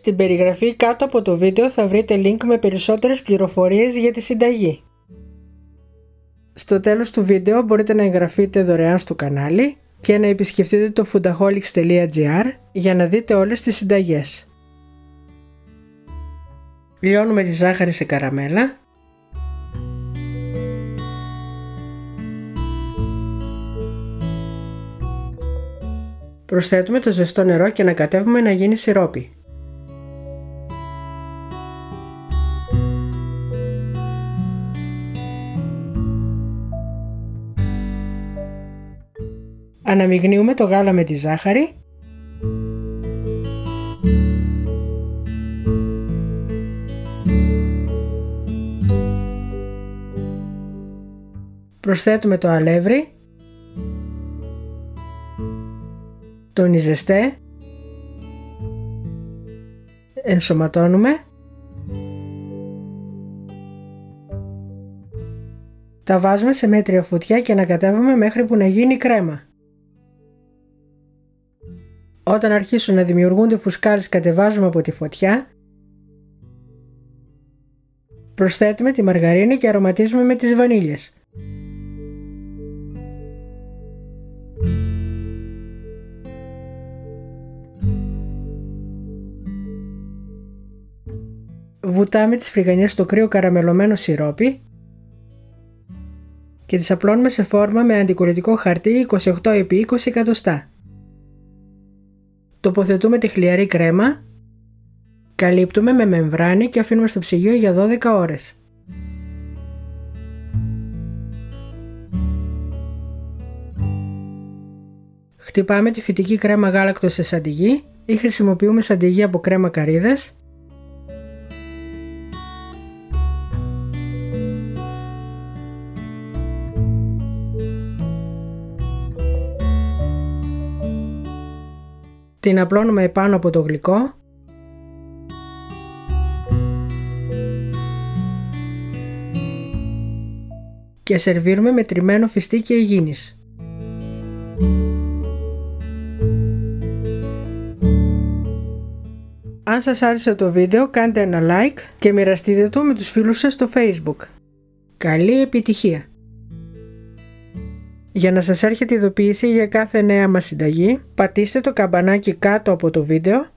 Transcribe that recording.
Στην περιγραφή κάτω από το βίντεο θα βρείτε link με περισσότερες πληροφορίες για τη συνταγή. Στο τέλος του βίντεο μπορείτε να εγγραφείτε δωρεάν στο κανάλι και να επισκεφτείτε το foodaholics.gr για να δείτε όλες τις συνταγές. Λιώνουμε τη ζάχαρη σε καραμέλα. Προσθέτουμε το ζεστό νερό και ανακατεύουμε να γίνει σιρόπι. Αναμειγνύουμε το γάλα με τη ζάχαρη. Προσθέτουμε το αλεύρι, τον ιζεστέ, ενσωματώνουμε, τα βάζουμε σε μέτρια φωτιά και ανακατεύουμε μέχρι που να γίνει κρέμα. Όταν αρχίσουν να δημιουργούνται φουσκάρες κατεβάζουμε από τη φωτιά, προσθέτουμε τη μαργαρίνη και αρωματίζουμε με τις βανίλιες. Βουτάμε τις φρυγανιές στο κρύο καραμελωμένο σιρόπι και τις απλώνουμε σε φόρμα με αντικολλητικό χαρτί 28x20 εκατοστά. Τοποθετούμε τη χλιαρή κρέμα, καλύπτουμε με μεμβράνη και αφήνουμε στο ψυγείο για 12 ώρες. Χτυπάμε τη φυτική κρέμα γάλακτος σε σαντιγί ή χρησιμοποιούμε σαντιγί από κρέμα καρύδας. Την απλώνουμε επάνω από το γλυκό. Και σερβίρουμε με τριμμένο φιστίκι αιγίνης. Αν σας άρεσε το βίντεο κάντε ένα like και μοιραστείτε το με τους φίλους σας στο Facebook. Καλή επιτυχία! Για να σας έρχεται ειδοποίηση για κάθε νέα μας συνταγή, πατήστε το καμπανάκι κάτω από το βίντεο